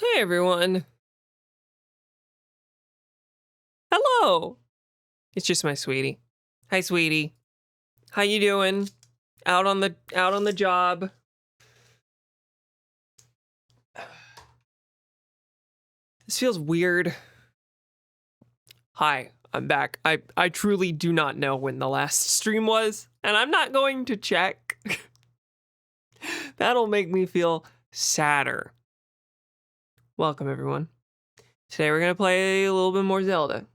Hi everyone. Hello. It's just my sweetie. Hi sweetie. How you doing? Out on the job. This feels weird. Hi, I'm back. I truly do not know when the last stream was, and I'm not going to check. That'll make me feel sadder. Welcome everyone. Today we're going to play a little bit more Zelda.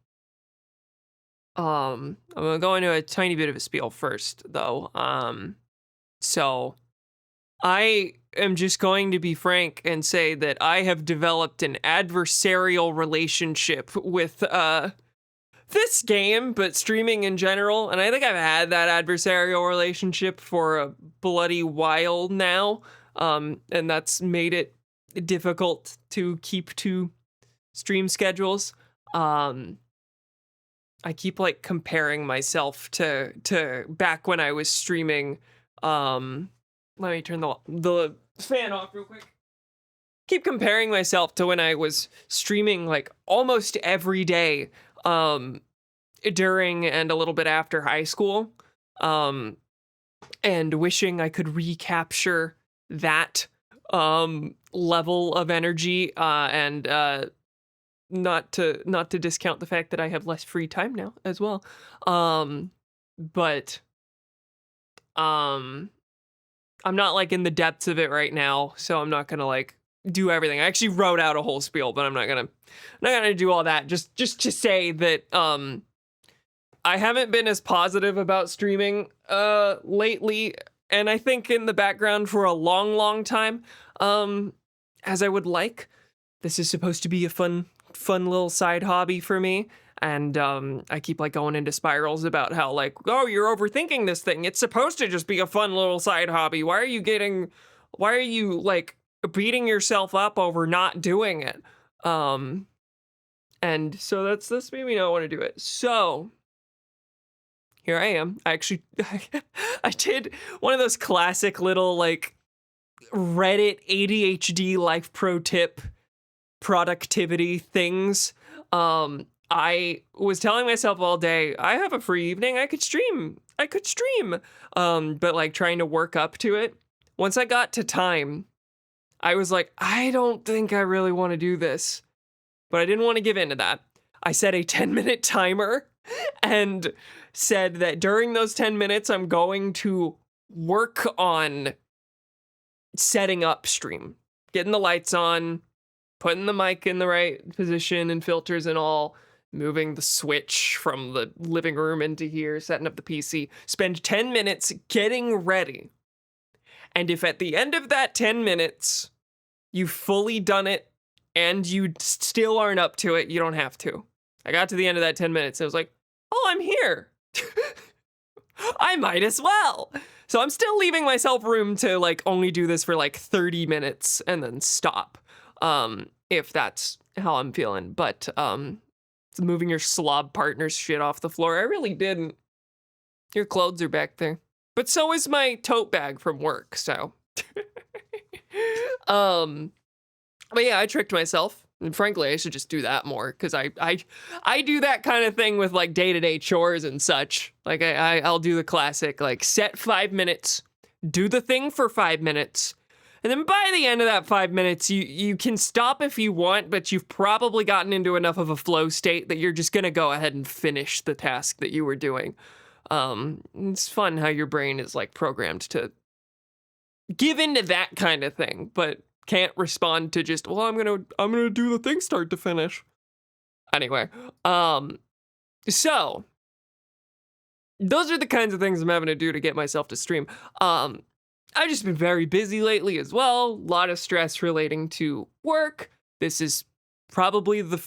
I'm going to go into a tiny bit of a spiel first though. So I am just going to be frank and say that I have developed an adversarial relationship with this game, but streaming in general. And I think I've had that adversarial relationship for a bloody while now. And that's made it difficult to keep to stream schedules. I keep like comparing myself to back when I was streaming. Let me turn the fan off real quick. Keep comparing myself to when I was streaming like almost every day during and a little bit after high school. And wishing I could recapture that level of energy and not to discount the fact that I have less free time now as well. But I'm not like in the depths of it right now, so I'm not gonna like do everything. I actually wrote out a whole spiel, but I'm not gonna do all that. Just to say that I haven't been as positive about streaming lately, and I think in the background for a long time as I would like. This is supposed to be a fun little side hobby for me. And I keep like going into spirals about how like, oh, you're overthinking this thing. It's supposed to just be a fun little side hobby. Why are you like beating yourself up over not doing it? And so that's made me not want to do it. So here I am. I actually I did one of those classic little like Reddit ADHD life pro tip productivity things. I was telling myself all day, I have a free evening, I could stream. But like trying to work up to it. Once I got to time, I was like, I don't think I really want to do this. But I didn't want to give in to that. I set a 10-minute timer and said that during those 10 minutes, I'm going to work on setting up stream, getting the lights on, putting the mic in the right position and filters and all, moving the switch from the living room into here, setting up the PC, spend 10 minutes getting ready. And if at the end of that 10 minutes, you've fully done it and you still aren't up to it, you don't have to. I got to the end of that 10 minutes and I was like, oh, I'm here. I might as well. So I'm still leaving myself room to like only do this for like 30 minutes and then stop. If that's how I'm feeling. But moving your slob partner's shit off the floor, I really didn't. Your clothes are back there. But so is my tote bag from work, so. But yeah, I tricked myself. And frankly, I should just do that more because I do that kind of thing with like day-to-day chores and such. Like I'll do the classic, like set 5 minutes, do the thing for 5 minutes, and then by the end of that 5 minutes, you can stop if you want, but you've probably gotten into enough of a flow state that you're just gonna go ahead and finish the task that you were doing. It's fun how your brain is like programmed to give into that kind of thing, but can't respond to just, well, I'm gonna do the thing start to finish. Anyway, so those are the kinds of things I'm having to do to get myself to stream. I've just been very busy lately as well. A lot of stress relating to work. This is probably the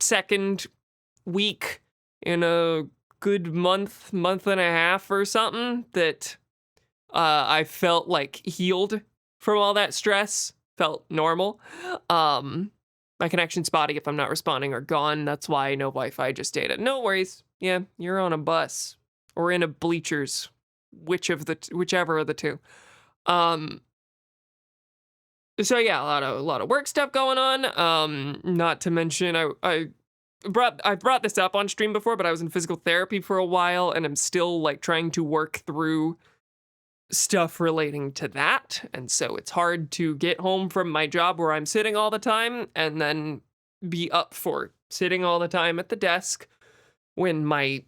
second week in a good month and a half or something that I felt like healed from all that stress, felt normal. My connection's spotty if I'm not responding or gone. That's why no Wi-Fi, just data. No worries. Yeah, you're on a bus or in a bleachers, whichever of the two. So yeah, a lot of work stuff going on. Not to mention I've brought this up on stream before, but I was in physical therapy for a while, and I'm still like trying to work through stuff relating to that. And so it's hard to get home from my job where I'm sitting all the time and then be up for sitting all the time at the desk when my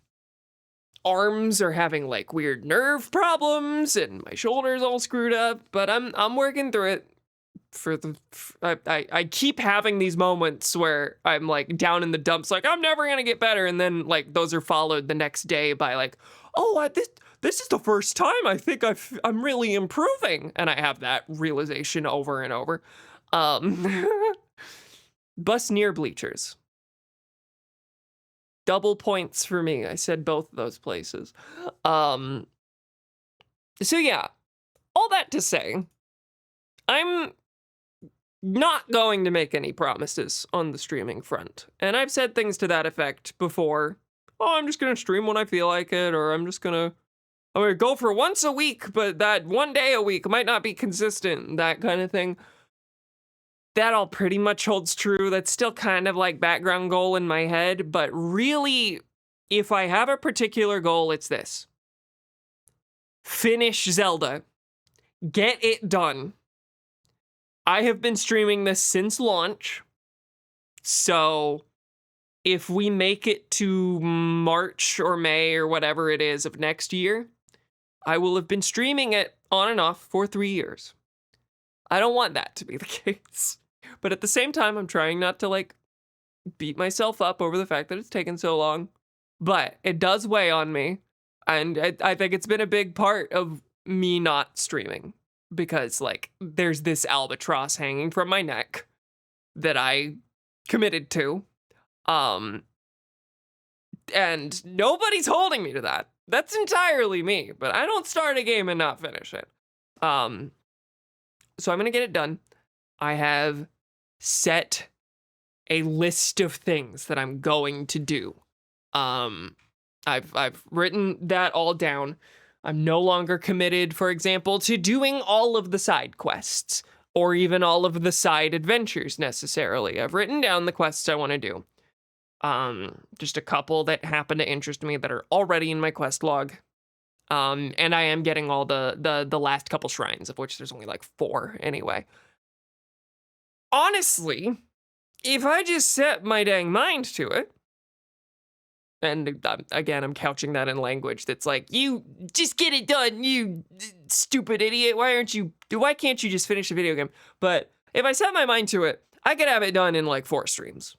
arms are having like weird nerve problems and my shoulders all screwed up. But I'm working through it. I keep having these moments where I'm like down in the dumps, like I'm never gonna get better, and then like those are followed the next day by like, oh, this is the first time I think I'm really improving, and I have that realization over and over. Um, bus near bleachers, double points for me. I said both of those places. So yeah, all that to say, I'm not going to make any promises on the streaming front. And I've said things to that effect before. Oh, I'm just going to stream when I feel like it, or I'm going to go for once a week, but that one day a week might not be consistent, that kind of thing. That all pretty much holds true. That's still kind of like background goal in my head, but really, if I have a particular goal, it's this. Finish Zelda. Get it done. I have been streaming this since launch, so if we make it to March or May or whatever it is of next year, I will have been streaming it on and off for 3 years. I don't want that to be the case. But at the same time, I'm trying not to like beat myself up over the fact that it's taken so long. But it does weigh on me, and I think it's been a big part of me not streaming. Because, like, there's this albatross hanging from my neck that I committed to. And nobody's holding me to that. That's entirely me, but I don't start a game and not finish it. So I'm gonna get it done. I have set a list of things that I'm going to do. I've written that all down. I'm no longer committed, for example, to doing all of the side quests or even all of the side adventures necessarily. I've written down the quests I want to do. Just a couple that happen to interest me that are already in my quest log. And I am getting all the last couple shrines, of which there's only like 4 anyway. Honestly, if I just set my dang mind to it, and again, I'm couching that in language that's like, you just get it done, you stupid idiot. Why can't you just finish the video game? But if I set my mind to it, I could have it done in like 4 streams.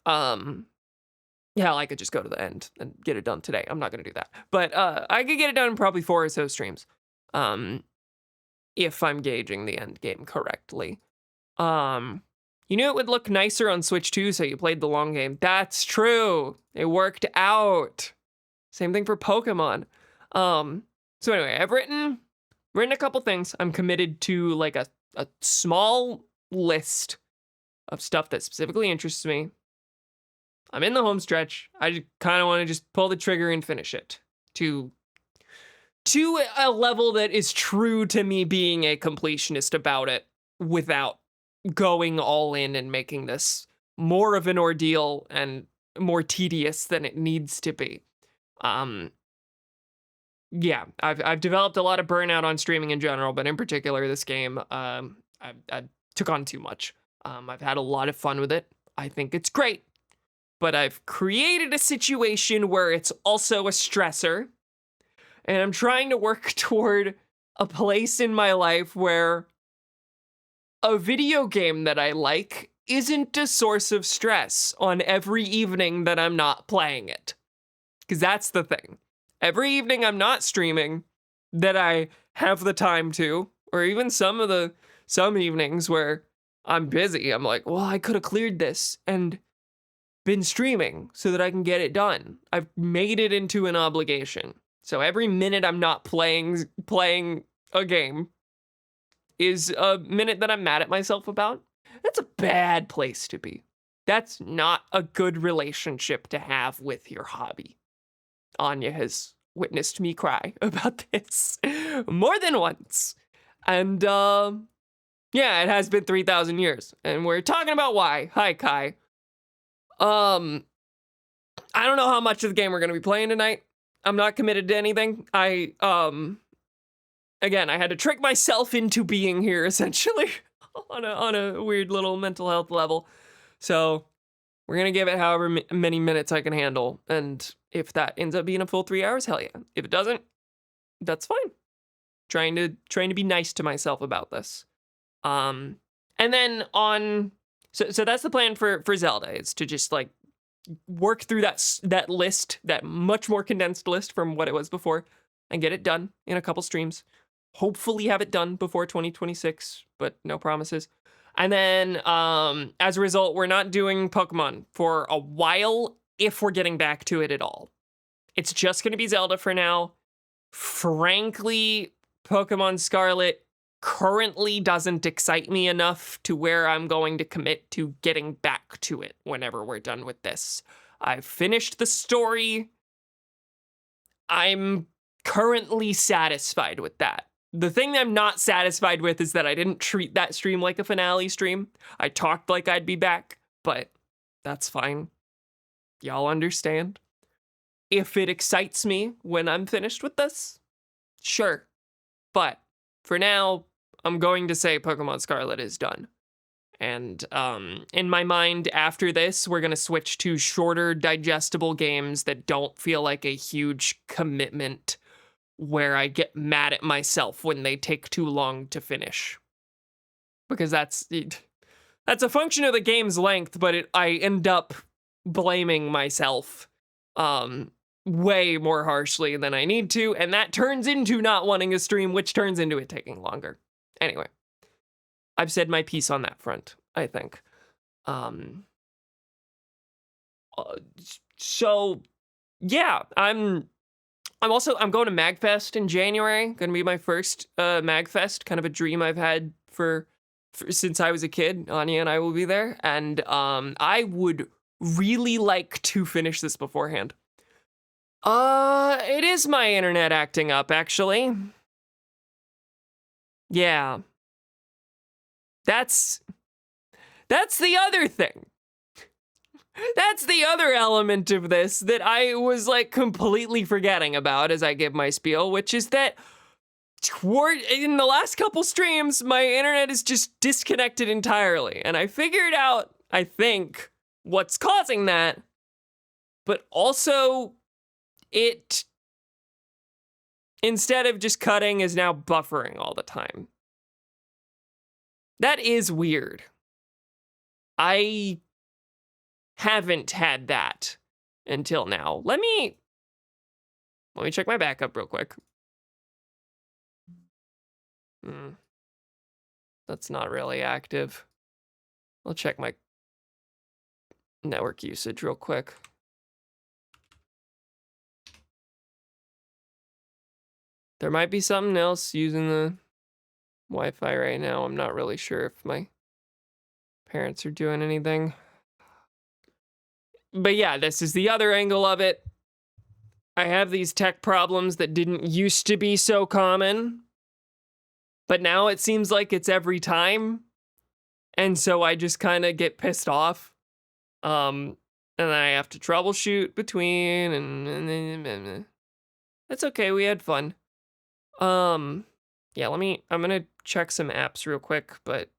Yeah, I could just go to the end and get it done today. I'm not gonna do that. But I could get it done in probably 4 or so streams. If I'm gauging the end game correctly. You knew it would look nicer on Switch too, so you played the long game. That's true. It worked out. Same thing for Pokemon. So anyway, I've written a couple things. I'm committed to like a small list of stuff that specifically interests me. I'm in the home stretch. I just kind of want to just pull the trigger and finish it to a level that is true to me being a completionist about it without going all in and making this more of an ordeal and more tedious than it needs to be. Yeah, I've developed a lot of burnout on streaming in general, but in particular this game, I took on too much. I've had a lot of fun with it. I think it's great, but I've created a situation where it's also a stressor, and I'm trying to work toward a place in my life where a video game that I like isn't a source of stress on every evening that I'm not playing it. Because that's the thing. Every evening I'm not streaming that I have the time to, or even some evenings where I'm busy, I'm like, well, I could have cleared this and been streaming so that I can get it done. I've made it into an obligation. So every minute I'm not playing a game is a minute that I'm mad at myself about. That's a bad place to be. That's not a good relationship to have with your hobby. Anya has witnessed me cry about this more than once. And Yeah, it has been 3,000 years, and we're talking about why. Hi, Kai. Um, I don't know how much of the game we're gonna be playing tonight. I'm not committed to anything. Again, I had to trick myself into being here, essentially, on a weird little mental health level. So we're gonna give it however many minutes I can handle, and if that ends up being a full 3 hours, hell yeah. If it doesn't, that's fine. Trying to be nice to myself about this. And then so that's the plan for Zelda, is to just like work through that list, that much more condensed list from what it was before, and get it done in a couple streams. Hopefully have it done before 2026, but no promises. And then as a result, we're not doing Pokemon for a while, if we're getting back to it at all. It's just going to be Zelda for now. Frankly, Pokemon Scarlet currently doesn't excite me enough to where I'm going to commit to getting back to it whenever we're done with this. I've finished the story. I'm currently satisfied with that. The thing that I'm not satisfied with is that I didn't treat that stream like a finale stream. I talked like I'd be back, but that's fine. Y'all understand? If it excites me when I'm finished with this, sure. But for now, I'm going to say Pokemon Scarlet is done. And in my mind, after this, we're going to switch to shorter, digestible games that don't feel like a huge commitment where I get mad at myself when they take too long to finish. Because that's a function of the game's length, but I end up blaming myself way more harshly than I need to, and that turns into not wanting a stream, which turns into it taking longer. Anyway, I've said my piece on that front, I think. So yeah, I'm going to MagFest in January. Going to be my first MagFest, kind of a dream I've had for since I was a kid. Anya and I will be there, and I would really like to finish this beforehand. It is my internet acting up, actually. Yeah. That's the other thing. That's the other element of this that I was like completely forgetting about as I give my spiel, which is that in the last couple streams, my internet is just disconnected entirely. And I figured out, I think, what's causing that, but also it, instead of just cutting, is now buffering all the time. That is weird. I haven't had that until now. Let me check my backup real quick. That's not really active. I'll check my network usage real quick. There might be something else using the Wi-Fi right now. I'm not really sure if my parents are doing anything. But yeah, this is the other angle of it. I have these tech problems that didn't used to be so common, but now it seems like it's every time. And so I just kind of get pissed off. And then I have to troubleshoot between, and that's okay. We had fun. Yeah, I'm gonna check some apps real quick, but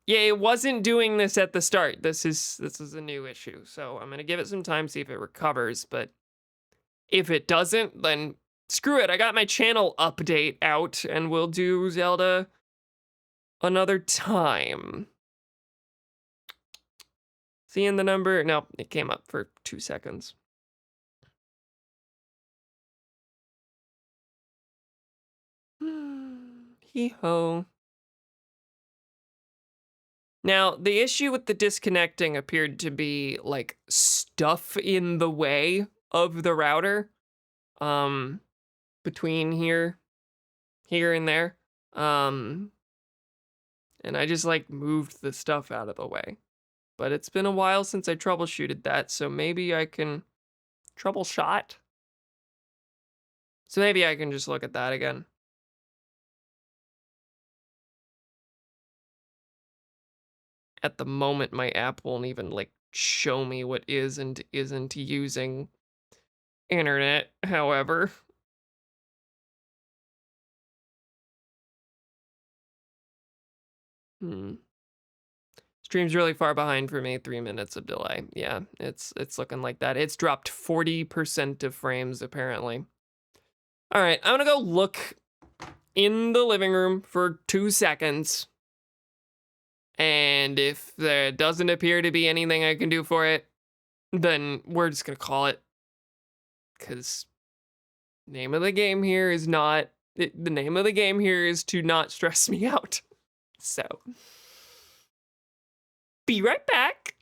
yeah, it wasn't doing this at the start. This is a new issue, so I'm gonna give it some time, see if it recovers, but if it doesn't, then screw it. I got my channel update out, and we'll do Zelda another time. Seeing the number? No, it came up for 2 seconds. Hee-ho. Now, the issue with the disconnecting appeared to be, like, stuff in the way of the router. Between here and there. And I just, like, moved the stuff out of the way. But it's been a while since I troubleshooted that, so maybe I can troubleshot? So maybe I can just look at that again. at the moment, my app won't even, like, show me what is and isn't using internet, however. Hmm. Stream's really far behind for me, 3 minutes of delay. Yeah, it's looking like that. It's dropped 40% of frames, apparently. All right, I'm gonna go look in the living room for 2 seconds. And if there doesn't appear to be anything I can do for it, then we're just gonna call it. Because name of the game here is not, the name of the game here is to not stress me out. So, be right back.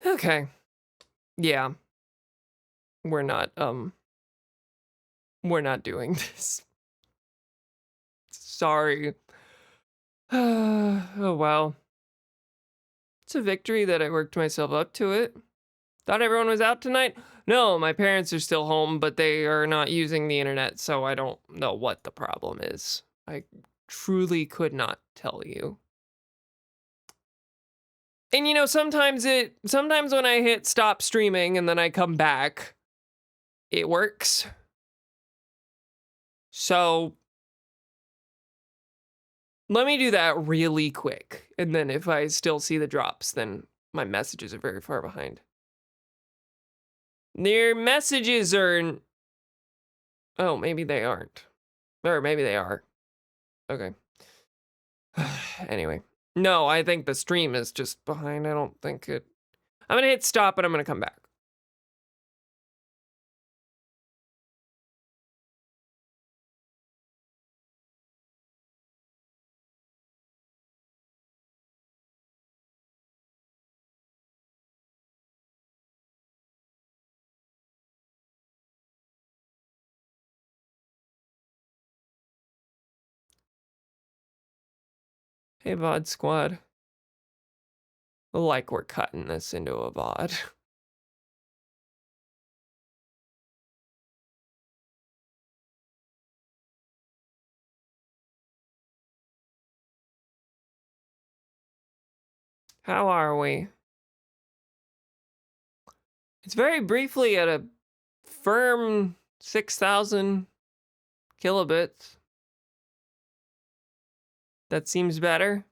Okay. Yeah. We're not we're not doing this. Sorry. Oh well. It's a victory that I worked myself up to it. Thought everyone was out tonight? No, my parents are still home, but they are not using the internet, so I don't know what the problem is. I truly could not tell you. And you know, sometimes when I hit stop streaming and then I come back, it works. So let me do that really quick. And then if I still see the drops, then my messages are very far behind. Their messages are... Oh, maybe they aren't. Or maybe they are. Okay. Anyway. No, I think the stream is just behind. I don't think it... I'm gonna hit stop and I'm gonna come back. Hey, VOD squad. Like we're cutting this into a VOD. How are we? It's very briefly at a firm 6,000 kilobits. That seems better.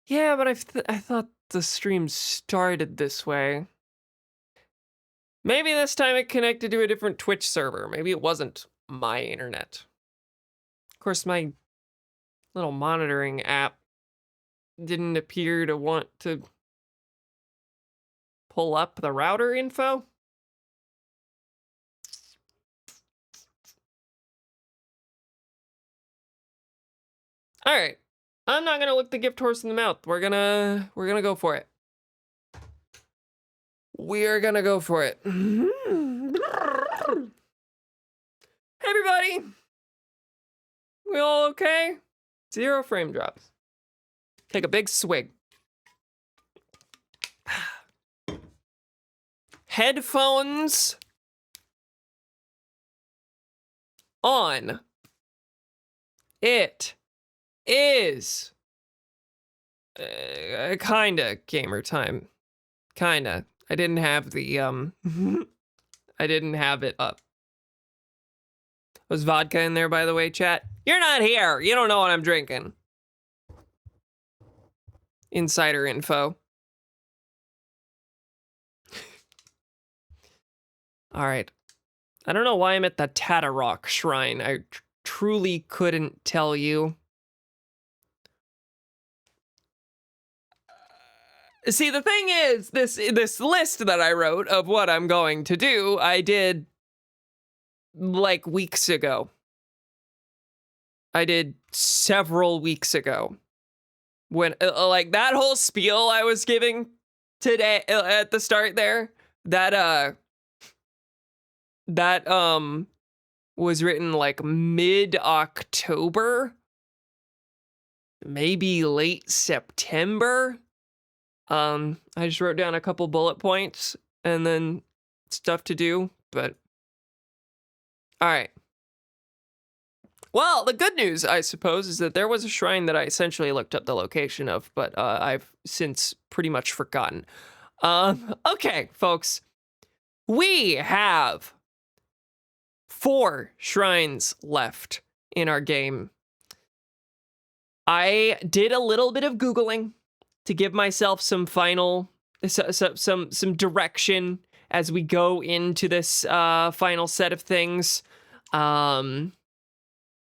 Yeah, but I thought the stream started this way. Maybe this time it connected to a different Twitch server. Maybe it wasn't my internet. Of course, my little monitoring app didn't appear to want to pull up the router info. All right. I'm not gonna look the gift horse in the mouth. We're gonna go for it. We are gonna go for it. Hey everybody! We all okay? 0 frame drops. Take a big swig. Headphones on. It is kinda gamer time. Kinda. I didn't have the I didn't have it up. Was vodka in there, by the way, chat? You're not here. You don't know what I'm drinking. Insider info. All right. I don't know why I'm at the Tatarok shrine. I truly couldn't tell you. See, the thing is, this list that I wrote of what I'm going to do, I did like weeks ago. I did several weeks ago. When like that whole spiel I was giving today at the start there, that was written like mid-October, maybe late September. I just wrote down a couple bullet points and then stuff to do, but all right. Well, the good news, I suppose, is that there was a shrine that I essentially looked up the location of, but I've since pretty much forgotten. Okay, folks. We have 4 shrines left in our game. I did a little bit of Googling to give myself some final, some direction as we go into this final set of things.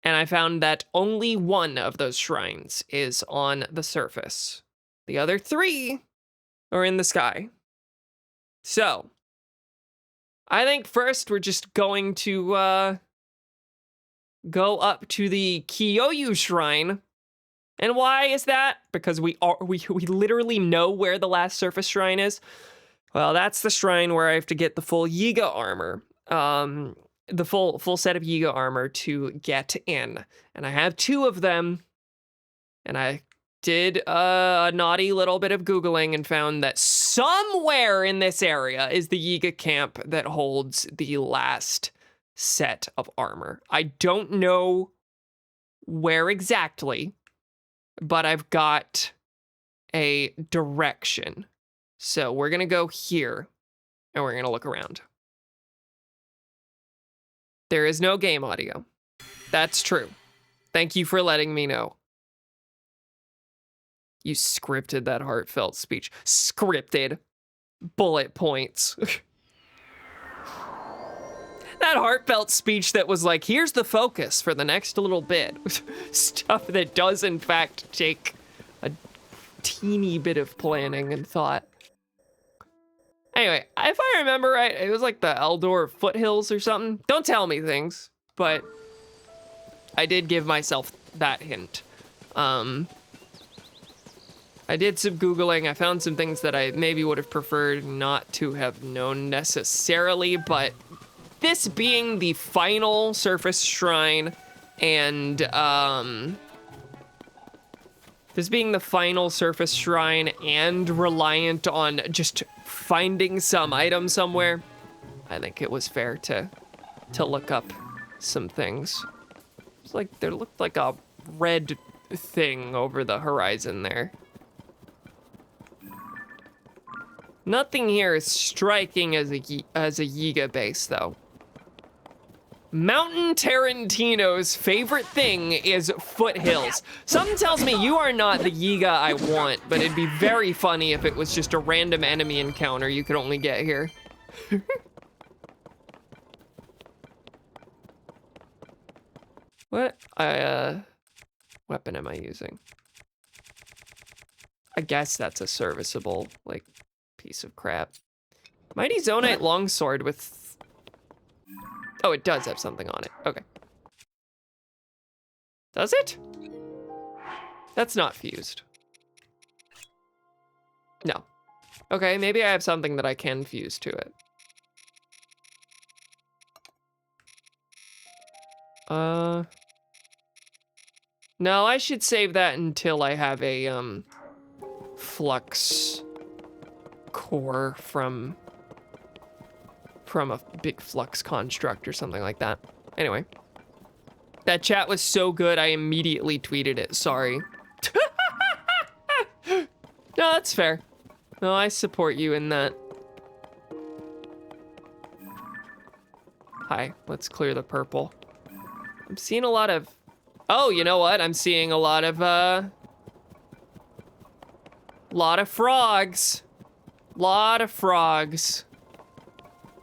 And I found that only 1 of those shrines is on the surface. The other 3 are in the sky. So, I think first we're just going to go up to the Kyoyu Shrine. And why is that? Because we literally know where the last surface shrine is. Well, that's the shrine where I have to get the full Yiga armor. The full set of Yiga armor to get in. And I have 2 of them. And I did a naughty little bit of Googling and found that somewhere in this area is the Yiga camp that holds the last set of armor. I don't know where exactly, but I've got a direction. So we're gonna go here and we're gonna look around. There is no game audio. That's true. Thank you for letting me know. You scripted that heartfelt speech. Scripted. Bullet points. That heartfelt speech that was like, here's the focus for the next little bit. Stuff that does in fact take a teeny bit of planning and thought. Anyway, if I remember right, it was like the Eldor foothills or something. Don't tell me things, but I did give myself that hint. I did some Googling. I found some things that I maybe would have preferred not to have known necessarily, but this being the final surface shrine and, this being the final surface shrine and reliant on just finding some item somewhere, I think it was fair to look up some things. It's like there looked like a red thing over the horizon there. Nothing here is striking as a Yiga base though. Mountain Tarantino's favorite thing is foothills. Something tells me you are not the Yiga I want, but it'd be very funny if it was just a random enemy encounter you could only get here. What weapon am I using? I guess that's a serviceable, like, piece of crap. Mighty Zonite longsword with... Oh, it does have something on it. Okay. Does it? That's not fused. No. Okay, maybe I have something that I can fuse to it. No, I should save that until I have a, flux core from a big flux construct or something like that. Anyway. That chat was so good, I immediately tweeted it. Sorry. No, that's fair. No, I support you in that. Hi, let's clear the purple. I'm seeing a lot of... Oh, you know what? I'm seeing a lot of frogs. Lot of frogs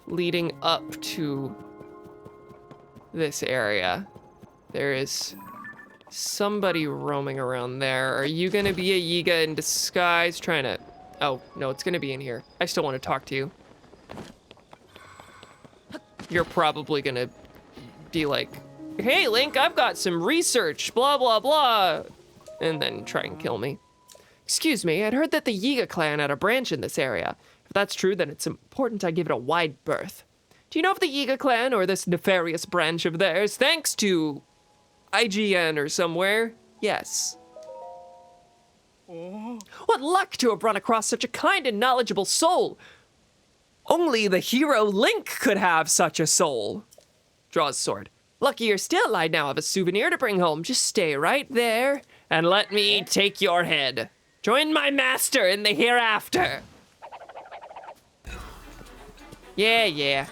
leading up to this area. There is somebody roaming around there. Are you gonna be a Yiga in disguise trying to Oh, no, it's gonna be in here. I still want to talk to you. You're probably gonna be like, hey, Link, I've got some research, blah, blah, blah. And then try and kill me. Excuse me, I'd heard that the Yiga clan had a branch in this area. If that's true, then it's important I give it a wide berth. Do you know of the Yiga clan or this nefarious branch of theirs? Thanks to IGN or somewhere. Yes. What luck to have run across such a kind and knowledgeable soul. Only the hero Link could have such a soul. Draws sword. Luckier still, I now have a souvenir to bring home. Just stay right there and let me take your head. Join my master in the hereafter. Yeah, yeah.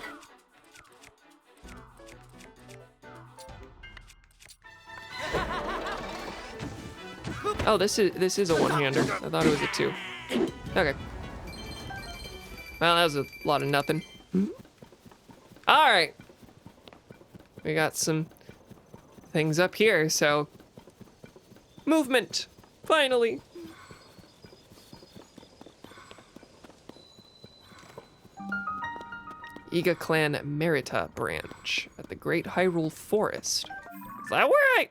Oh, this is a one-hander. I thought it was a two. Okay. Well, that was a lot of nothing. All right. We got some things up here, so movement, finally. Yiga Clan Merita branch at the Great Hyrule Forest. Is that where I...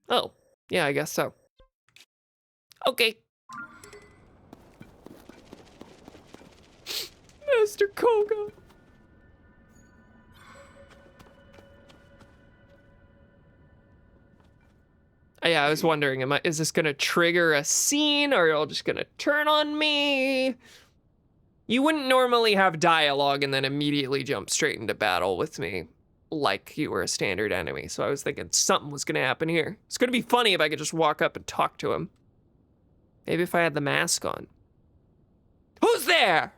Oh, yeah, I guess so. Okay. Master Koga. Yeah, I was wondering, is this gonna trigger a scene or are y'all just gonna turn on me? You wouldn't normally have dialogue and then immediately jump straight into battle with me like you were a standard enemy. So I was thinking something was gonna happen here. It's gonna be funny if I could just walk up and talk to him. Maybe if I had the mask on. Who's there?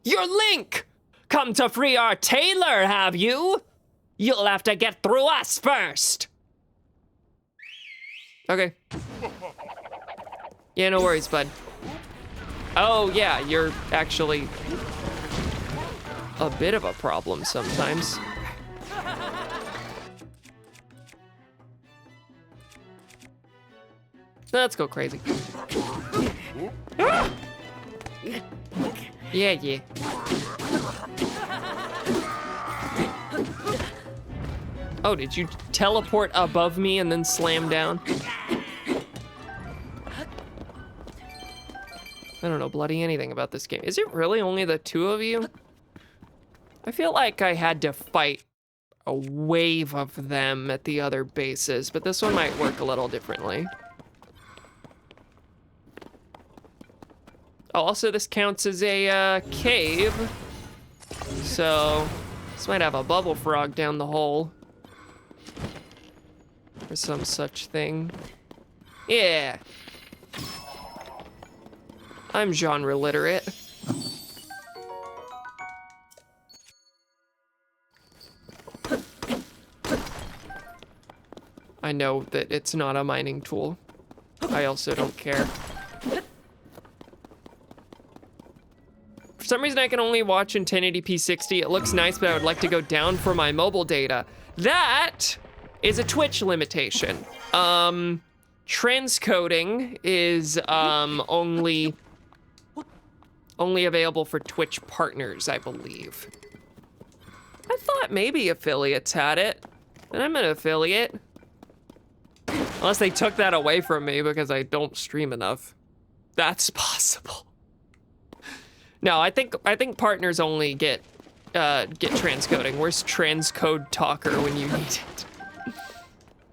You're Link! Come to free our tailor, have you? You'll have to get through us first. Okay. Yeah, no worries, bud. Oh, yeah, you're actually a bit of a problem sometimes. Let's go crazy. Yeah, yeah. Oh, did you teleport above me and then slam down? I don't know bloody anything about this game. Is it really only the two of you? I feel like I had to fight a wave of them at the other bases, but this one might work a little differently. Oh, also this counts as a cave. So this might have a bubble frog down the hole. Or some such thing. Yeah. I'm genre literate. I know that it's not a mining tool. I also don't care. For some reason I can only watch in 1080p 60. It looks nice, but I would like to go down for my mobile data. That is a Twitch limitation. Transcoding is only available for Twitch partners, I believe. I thought maybe affiliates had it, and I'm an affiliate. Unless they took that away from me because I don't stream enough. That's possible. No, I think partners only get transcoding. Where's transcode talker when you need it?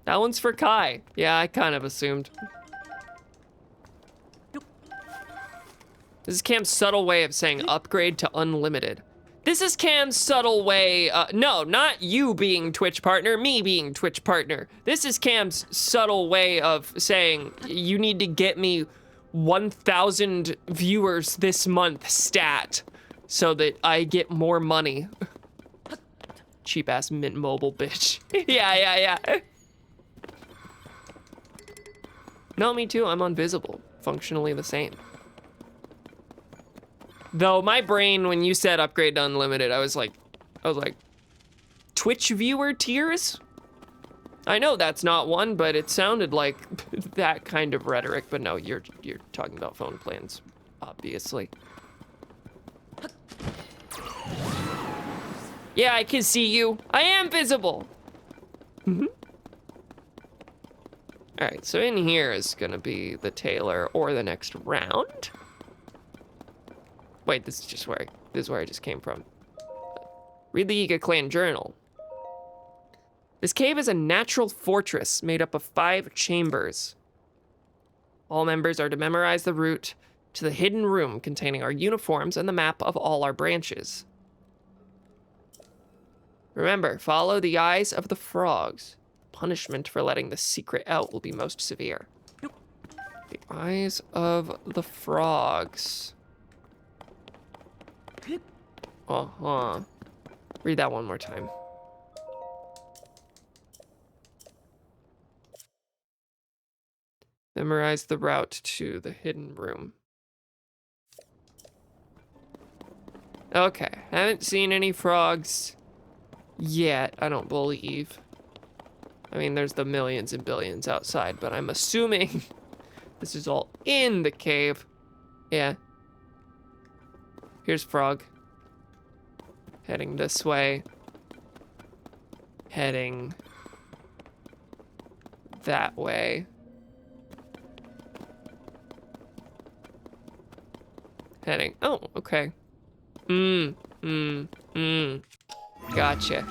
That one's for Kai. Yeah, I kind of assumed. This is Cam's subtle way of saying upgrade to unlimited. This is Cam's subtle way, no, not you being Twitch partner, me being Twitch partner. This is Cam's subtle way of saying you need to get me 1,000 viewers this month stat so that I get more money. Cheap ass Mint Mobile bitch. Yeah. No, me too, I'm invisible. Functionally the same. Though my brain, when you said upgrade to unlimited, I was like, Twitch viewer tiers? I know that's not one, but it sounded like that kind of rhetoric, but no, you're talking about phone plans. obviously. Yeah, I can see you. I am visible. Mm-hmm. All right, so in here is gonna be the tailor or the next round. Wait, this is where I just came from. Read the Yiga clan journal. This cave is a natural fortress made up of 5 chambers. All members are to memorize the route to the hidden room containing our uniforms and the map of all our branches. Remember, follow the eyes of the frogs. Punishment for letting the secret out will be most severe. The eyes of the frogs. Uh-huh. Read that one more time. Memorize the route to the hidden room. Okay, haven't seen any frogs yet, I don't believe. I mean, there's the millions and billions outside, but I'm assuming this is all in the cave. Yeah. Here's frog. Heading this way. Heading that way. Heading, oh, okay. Gotcha.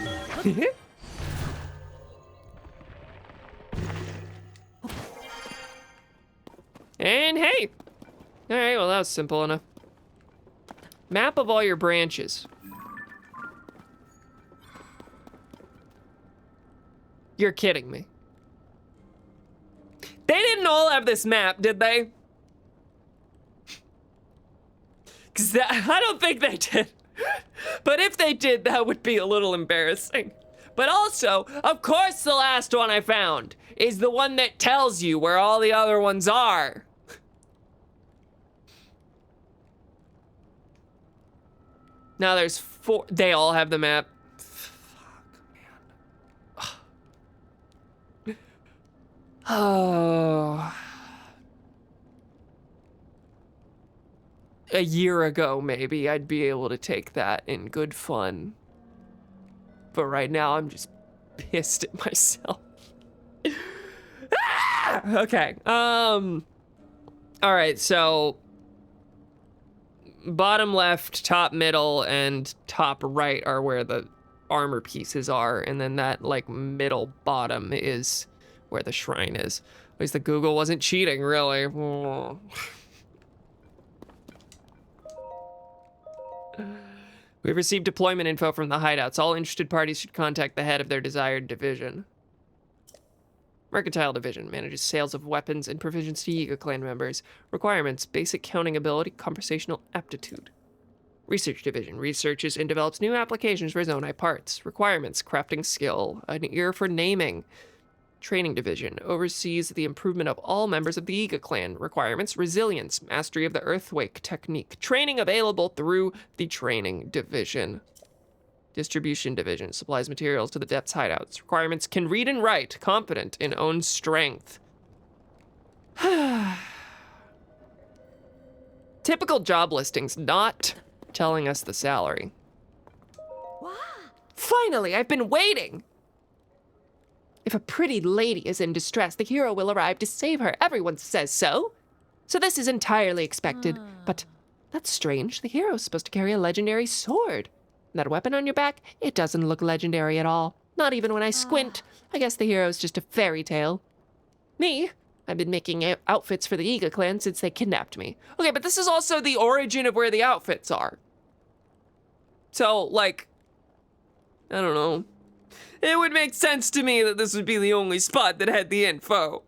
And hey! Alright, well that was simple enough. Map of all your branches. You're kidding me. They didn't all have this map, did they? Because I don't think they did. But if they did, that would be a little embarrassing. But also, of course the last one I found is the one that tells you where all the other ones are. Now there's 4, they all have the map. Fuck, man. Oh. A year ago, maybe, I'd be able to take that in good fun. But right now, I'm just pissed at myself. Okay, all right, so bottom left, top middle, and top right are where the armor pieces are, and then that, like, middle bottom is where the shrine is. At least the Google wasn't cheating, really. We've received deployment info from the hideouts. All interested parties should contact the head of their desired division. Mercantile Division manages sales of weapons and provisions to Yiga clan members. Requirements: basic counting ability, conversational aptitude. Research Division researches and develops new applications for Zonai parts. Requirements: crafting skill, an ear for naming. Training Division oversees the improvement of all members of the Yiga clan. Requirements: resilience, mastery of the earthquake technique. Training available through the Training Division. Distribution Division supplies materials to the Depths hideouts. Requirements: can read and write, confident in own strength. Typical job listings, not telling us the salary. Wow. Finally, I've been waiting! If a pretty lady is in distress, the hero will arrive to save her. Everyone says so. So this is entirely expected. But that's strange. The hero is supposed to carry a legendary sword. That weapon on your back, it doesn't look legendary at all. Not even when I squint. I guess the hero's just a fairy tale. Me? I've been making outfits for the Yiga clan since they kidnapped me. Okay, but this is also the origin of where the outfits are. So, like, I don't know. It would make sense to me that this would be the only spot that had the info.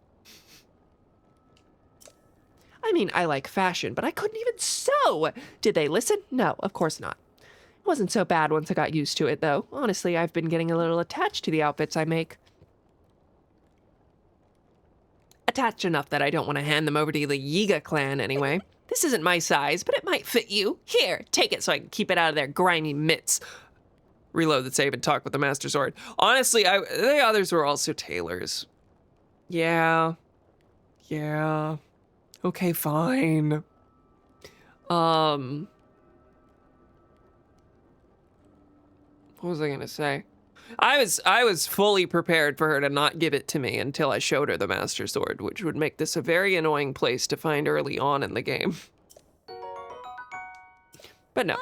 I mean, I like fashion, but I couldn't even sew. Did they listen? No, of course not. It wasn't so bad once I got used to it, though. Honestly, I've been getting a little attached to the outfits I make. Attached enough that I don't want to hand them over to the Yiga clan anyway. This isn't my size, but it might fit you. Here, take it so I can keep it out of their grimy mitts. Reload the save and talk with the Master Sword. Honestly, the others were also tailors. Yeah. Okay, fine. What was I gonna say? I was fully prepared for her to not give it to me until I showed her the Master Sword, which would make this a very annoying place to find early on in the game. But no.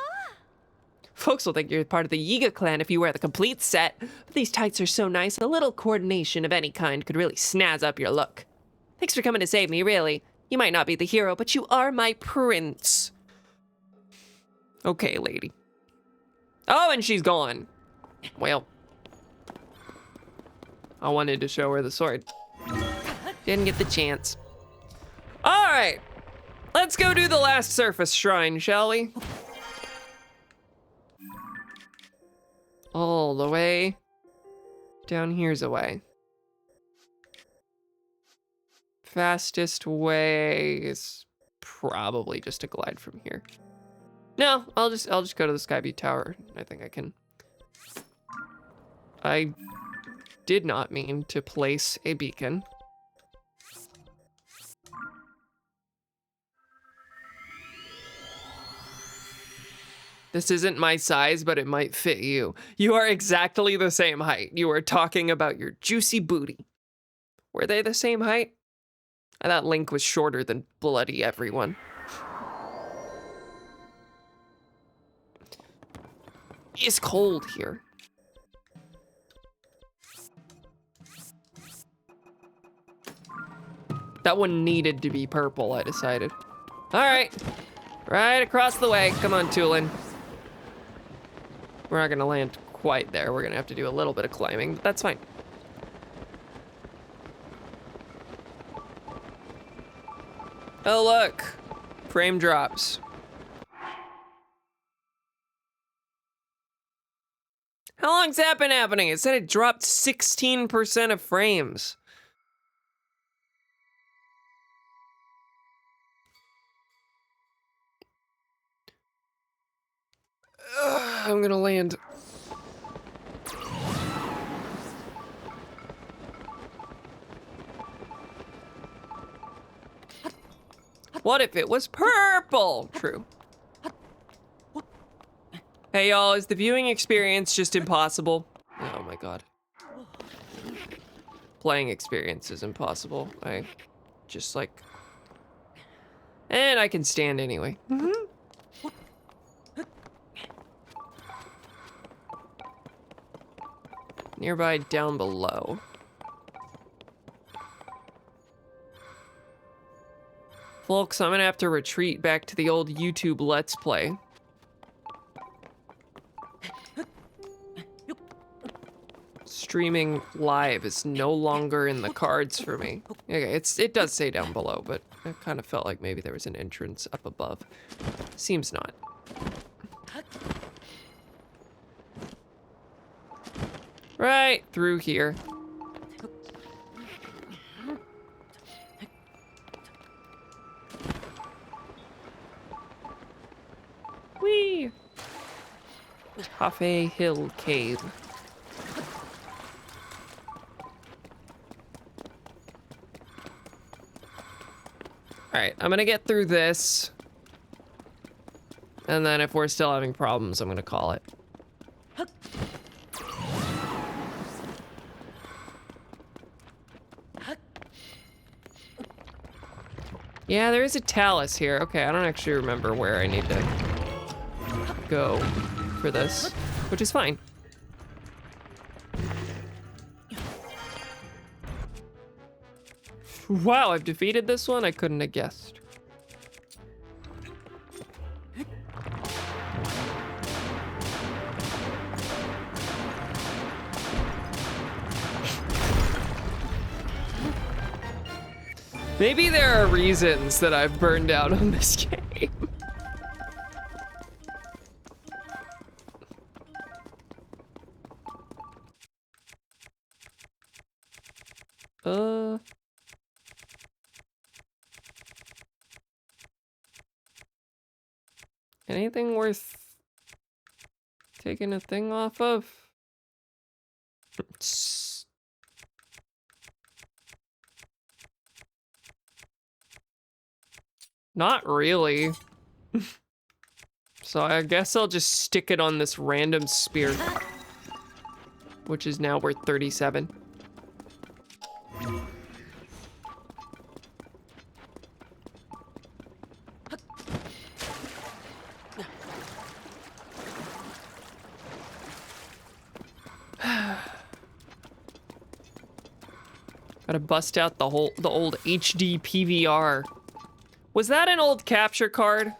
Folks will think you're part of the Yiga clan if you wear the complete set, but these tights are so nice, a little coordination of any kind could really snazz up your look. Thanks for coming to save me, really. You might not be the hero, but you are my prince. Okay, lady. Oh, and she's gone. Well, I wanted to show her the sword. Didn't get the chance. All right, let's go do the last surface shrine, shall we? All the way down here's a way. Fastest way is probably just to glide from here. No, I'll just go to the Skyview Tower. I think I can. I did not mean to place a beacon. This isn't my size, but it might fit you. You are exactly the same height. You were talking about your juicy booty. Were they the same height? I thought Link was shorter than bloody everyone. It's cold here. That one needed to be purple, I decided. All right, right across the way. Come on, Tulin. We're not gonna land quite there. We're gonna have to do a little bit of climbing, but that's fine. Oh, look, frame drops. How long's that been happening? It said it dropped 16% of frames. I'm gonna land. What if it was purple? True. Hey y'all, is the viewing experience just impossible? Oh my god. Playing experience is impossible. I just like... And I can stand anyway. Nearby down below. Folks, I'm gonna have to retreat back to the old YouTube Let's Play. Streaming live is no longer in the cards for me. Okay, it does say down below, but I kind of felt like maybe there was an entrance up above. Seems not. Right through here. Whee! Toffee Hill Cave. All right, I'm gonna get through this. And then if we're still having problems, I'm gonna call it. Yeah, there is a talus here. Okay, I don't actually remember where I need to go for this, which is fine. Wow, I've defeated this one? I couldn't have guessed. Maybe there are reasons that I've burned out on this game. Anything worth taking a thing off of? Not really. So I guess I'll just stick it on this random spear, which is now worth 37. Gotta bust out the old HD PVR. Was that an old capture card?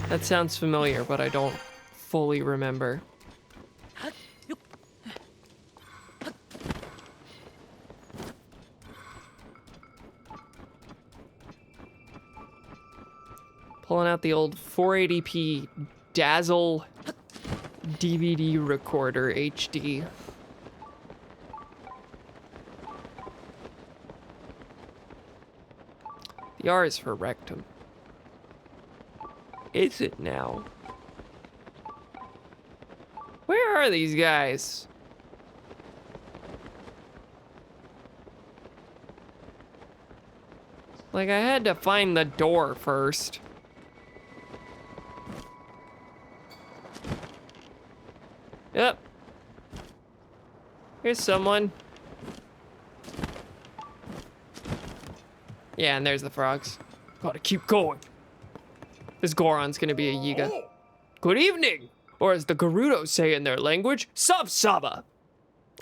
That sounds familiar, but I don't fully remember. Pulling out the old 480p Dazzle DVD recorder HD. The R is for rectum. Is it now? Where are these guys? Like, I had to find the door first. Yep. Here's someone. Yeah, and there's the frogs. Gotta keep going. This Goron's gonna be a Yiga. Good evening! Or as the Gerudos say in their language, Sub Saba!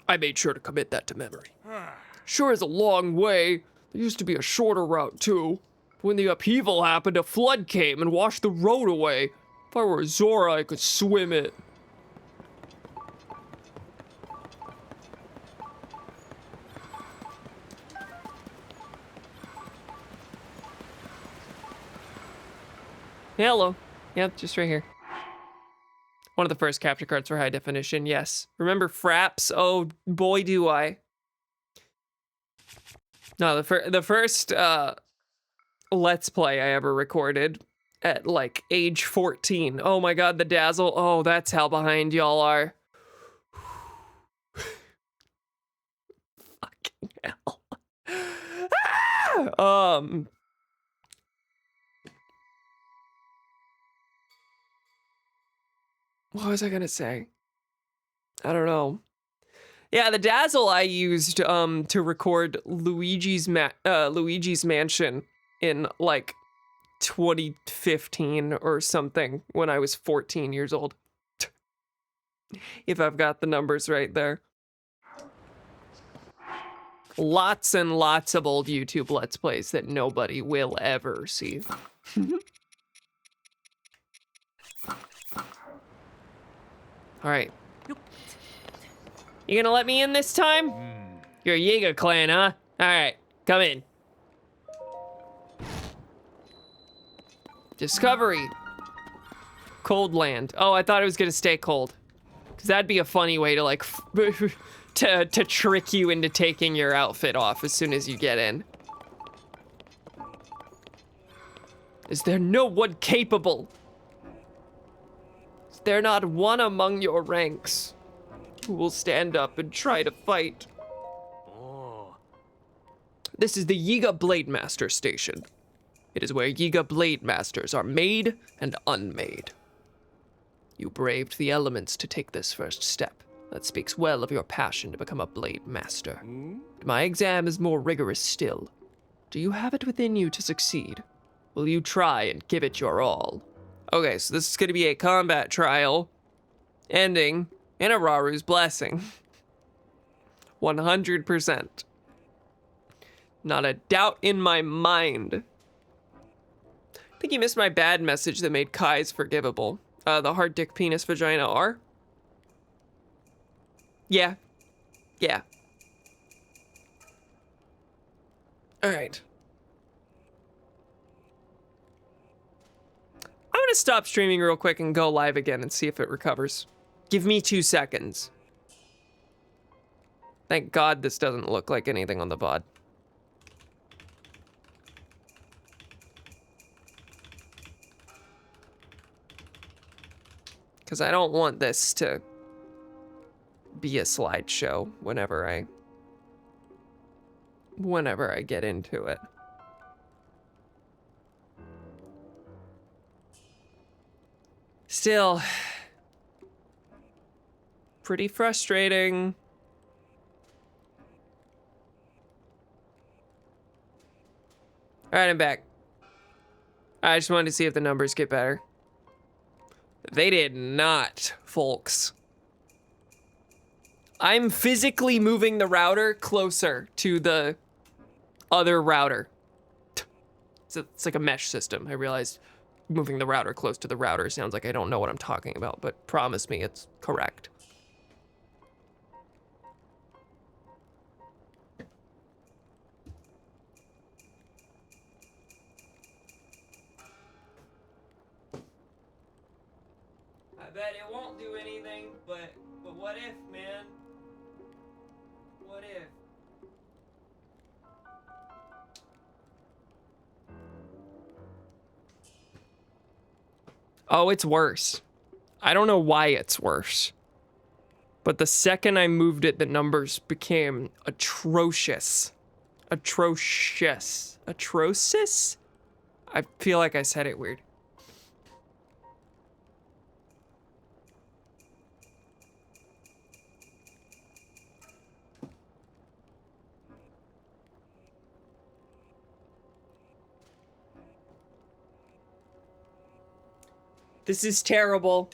I made sure to commit that to memory. Sure is a long way. There used to be a shorter route too. When the upheaval happened, a flood came and washed the road away. If I were Zora, I could swim it. Hello. Yep, just right here. One of the first capture cards for high definition, yes. Remember Fraps? Oh, boy, do I. No, the first Let's Play I ever recorded at, like, age 14. Oh my god, the Dazzle. Oh, that's how behind y'all are. Fucking hell. What was I gonna say? I don't know. Yeah, the Dazzle I used to record Luigi's Mansion in like 2015 or something when I was 14 years old. If I've got the numbers right there. Lots and lots of old YouTube Let's Plays that nobody will ever see. All right. You gonna let me in this time? You're a Yiga clan, huh? All right, come in. Discovery. Cold land. Oh, I thought it was gonna stay cold. Cause that'd be a funny way to like, to trick you into taking your outfit off as soon as you get in. Is there no one capable? Is there not one among your ranks who will stand up and try to fight? This is the Yiga Blade Master Station. It is where Yiga Blade Masters are made and unmade. You braved the elements to take this first step. That speaks well of your passion to become a Blade Master. But my exam is more rigorous still. Do you have it within you to succeed? Will you try and give it your all? Okay, so this is going to be a combat trial, ending in a Raru's blessing. 100%. Not a doubt in my mind. I think you missed my bad message that made Kai's forgivable. The hard dick penis vagina R? Yeah. Yeah. Alright. I'm gonna stop streaming real quick and go live again and see if it recovers. Give me 2 seconds. Thank God this doesn't look like anything on the VOD. Because I don't want this to be a slideshow whenever I get into it. Still, pretty frustrating. All right, I'm back. I just wanted to see if the numbers get better. They did not, folks. I'm physically moving the router closer to the other router. It's like a mesh system. I realized moving the router close to the router sounds like I don't know what I'm talking about, but promise me it's correct. I bet it won't do anything, but what if, man? What if? Oh, it's worse. I don't know why it's worse. But the second I moved it, the numbers became atrocious. Atrocious. Atrocious? I feel like I said it weird. This is terrible.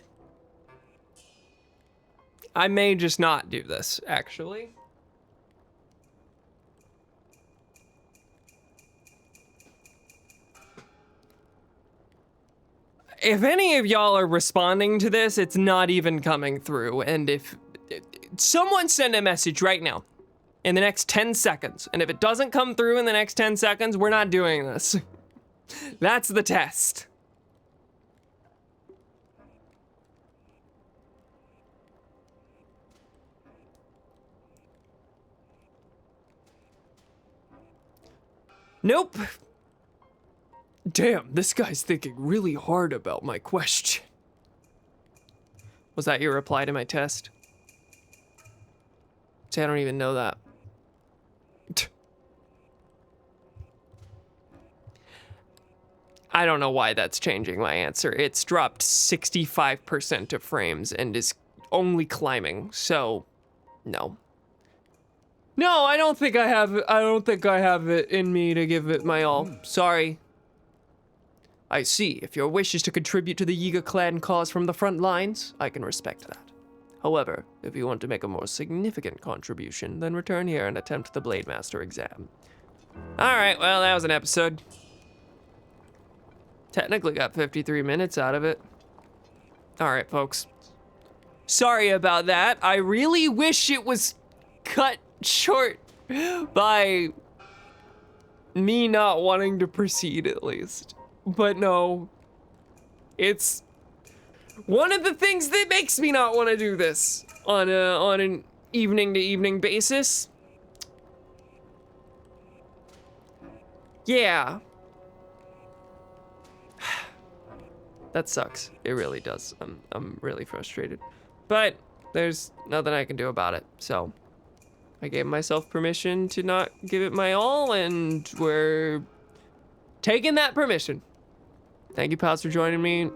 I may just not do this, actually. If any of y'all are responding to this, it's not even coming through. And if someone send a message right now in the next 10 seconds, and if it doesn't come through in the next 10 seconds, we're not doing this. That's the test. Nope. Damn, this guy's thinking really hard about my question. Was that your reply to my test? See, I don't even know that. I don't know why that's changing my answer. It's dropped 65% of frames and is only climbing, so no. No, I don't think I have it in me to give it my all. Sorry. I see. If your wish is to contribute to the Yiga clan cause from the front lines, I can respect that. However, if you want to make a more significant contribution, then return here and attempt the Blade Master exam. Alright, well, that was an episode. Technically got 53 minutes out of it. Alright, folks. Sorry about that. I really wish it was cut short by me not wanting to proceed, at least. But no, it's one of the things that makes me not want to do this on an evening to evening basis. Yeah. That sucks. It really does. I'm really frustrated. But there's nothing I can do about it. So I gave myself permission to not give it my all, and we're taking that permission. Thank you, pals, for joining me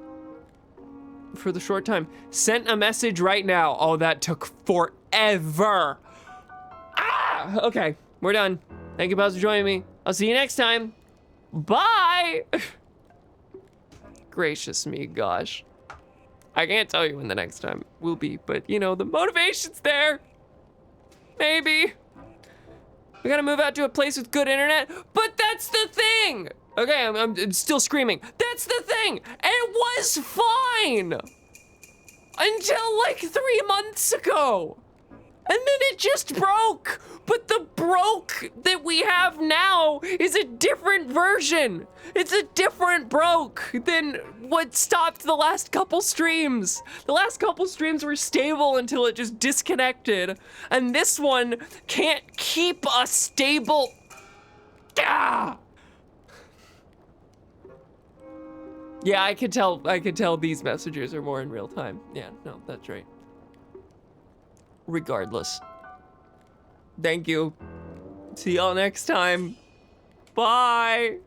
for the short time. Sent a message right now. Oh, that took forever. Ah! Okay, we're done. Thank you, pals, for joining me. I'll see you next time. Bye! Gracious me, gosh. I can't tell you when the next time will be, but you know, the motivation's there. Maybe. We gotta move out to a place with good internet, but that's the thing! Okay, I'm still screaming. That's the thing! It was fine! Until like 3 months ago! And then it just broke! But the broke that we have now is a different version! It's a different broke than what stopped the last couple streams. The last couple streams were stable until it just disconnected. And this one can't keep a stable... Ah! Yeah, I could tell these messages are more in real time. Yeah, no, that's right. regardless. Thank you. See y'all next time. Bye.